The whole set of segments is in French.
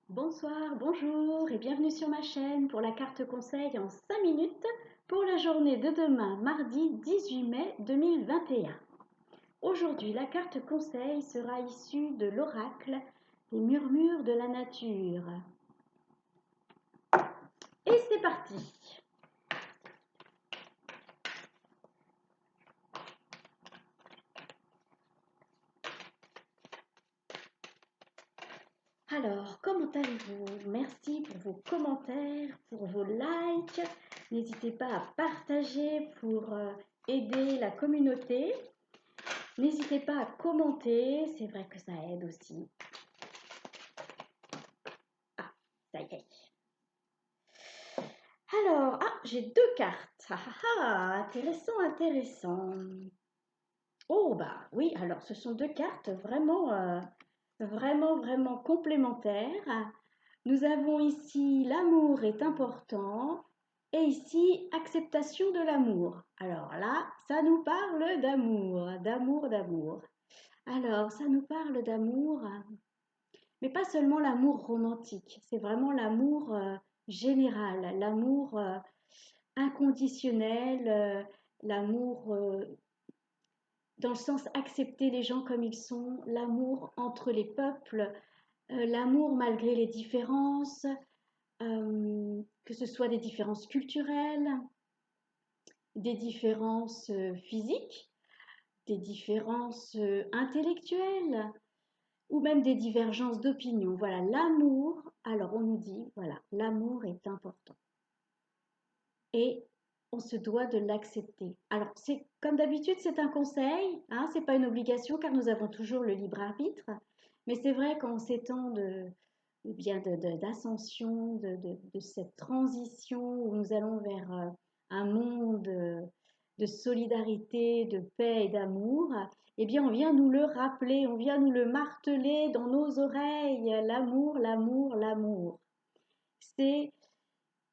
Bonsoir, bonjour et bienvenue sur ma chaîne pour la carte conseil en 5 minutes pour la journée de demain, mardi 18 mai 2021. Aujourd'hui, la carte conseil sera issue de l'oracle des murmures de la nature. Et c'est parti! Alors, comment allez-vous? Merci pour vos commentaires, pour vos likes. N'hésitez pas à partager pour aider la communauté. N'hésitez pas à commenter, c'est vrai que ça aide aussi. Ah, ça y est. Alors, j'ai deux cartes. Intéressant, intéressant. Oh, bah oui, alors ce sont deux cartes vraiment complémentaires. Nous avons ici l'amour est important et ici acceptation de l'amour. Alors là, ça nous parle d'amour. Alors, ça nous parle d'amour, mais pas seulement l'amour romantique, c'est vraiment l'amour général, l'amour inconditionnel, l'amour dans le sens accepter les gens comme ils sont, l'amour entre les peuples, l'amour malgré les différences, que ce soit des différences culturelles, des différences physiques, des différences intellectuelles, ou même des divergences d'opinion. Voilà, l'amour, alors on nous dit, voilà, l'amour est important. Et on se doit de l'accepter. Alors, c'est comme d'habitude, c'est un conseil, hein, c'est pas une obligation car nous avons toujours le libre arbitre. Mais c'est vrai qu'en ces temps d'ascension, de cette transition où nous allons vers un monde de solidarité, de paix et d'amour, eh bien, on vient nous le rappeler, on vient nous le marteler dans nos oreilles. L'amour. C'est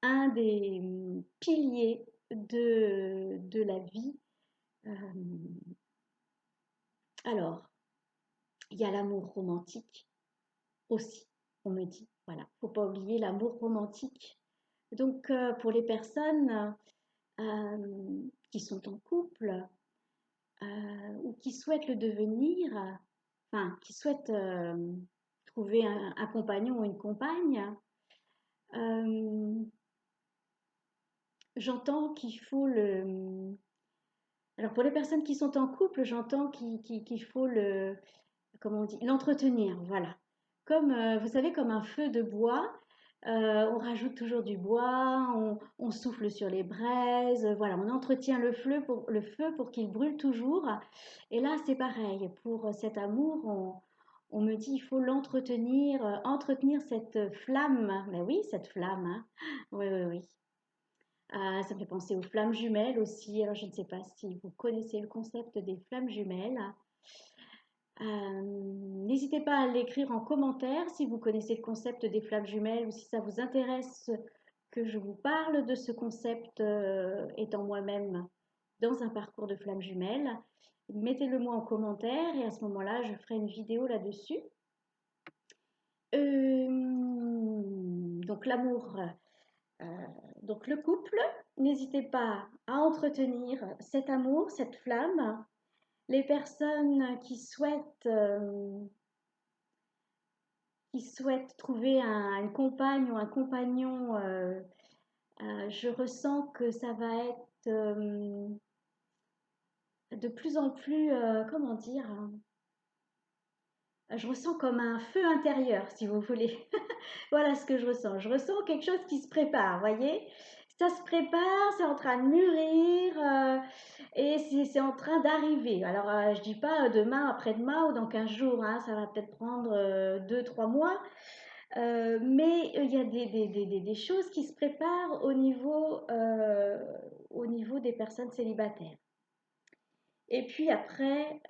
un des piliers de la vie. Euh, alors, il y a l'amour romantique aussi, on me dit. Voilà, faut pas oublier l'amour romantique. Donc, pour les personnes qui sont en couple ou qui souhaitent le devenir, enfin, qui souhaitent trouver un compagnon ou une compagne, euh, j'entends qu'il faut le... Alors pour les personnes qui sont en couple, j'entends qu'il faut le... Comment on dit? L'entretenir, voilà. Comme, vous savez, comme un feu de bois, on rajoute toujours du bois, on souffle sur les braises, voilà, on entretient le feu pour qu'il brûle toujours. Et là, c'est pareil, pour cet amour, on me dit il faut l'entretenir, entretenir cette flamme. Mais oui, cette flamme, hein. Oui, oui, oui. Ça me fait penser aux flammes jumelles aussi. Alors, je ne sais pas si vous connaissez le concept des flammes jumelles. N'hésitez pas à l'écrire en commentaire si vous connaissez le concept des flammes jumelles ou si ça vous intéresse que je vous parle de ce concept étant moi-même dans un parcours de flammes jumelles. Mettez-le moi en commentaire et à ce moment-là, je ferai une vidéo là-dessus. Donc l'amour, euh, donc le couple, n'hésitez pas à entretenir cet amour, cette flamme. Les personnes qui souhaitent trouver une compagne ou un compagnon, je ressens que ça va être de plus en plus, comment dire, je ressens comme un feu intérieur, si vous voulez. Voilà ce que je ressens. Je ressens quelque chose qui se prépare, voyez? Ça se prépare, c'est en train de mûrir et c'est en train d'arriver. Alors, je dis pas demain, après-demain ou dans 15 jours, hein, ça va peut-être prendre 2, 3 mois. Mais il y a des choses qui se préparent au niveau des personnes célibataires. Et puis après,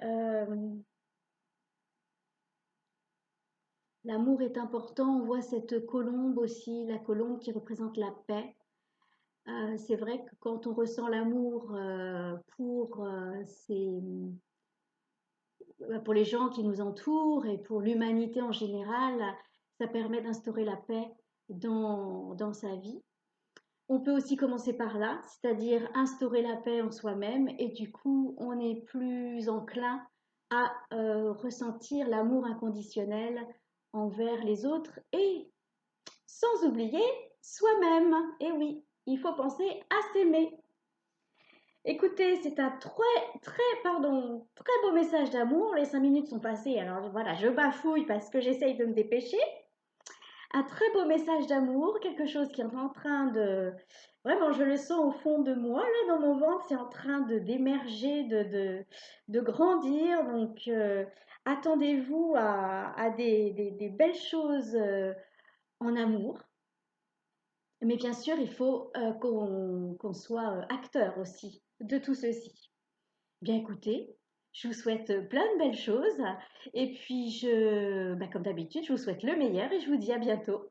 l'amour est important. On voit cette colombe aussi, la colombe qui représente la paix. C'est vrai que quand on ressent l'amour pour les gens qui nous entourent et pour l'humanité en général, Ça permet d'instaurer la paix dans sa vie. On peut aussi commencer par là, c'est-à-dire instaurer la paix en soi-même et du coup, on est plus enclin à ressentir l'amour inconditionnel envers les autres et sans oublier soi-même. Et oui, il faut penser à s'aimer. Écoutez, c'est un très beau message d'amour. Les 5 minutes sont passées, alors voilà, je bafouille parce que j'essaye de me dépêcher. Un très beau message d'amour, quelque chose qui est en train de... Vraiment, je le sens au fond de moi, là, dans mon ventre, c'est en train d'émerger, de grandir. Donc, attendez-vous à des belles choses en amour. Mais bien sûr, il faut qu'on soit acteur aussi de tout ceci. Bien écoutez, je vous souhaite plein de belles choses. Et puis, comme d'habitude, je vous souhaite le meilleur et je vous dis à bientôt.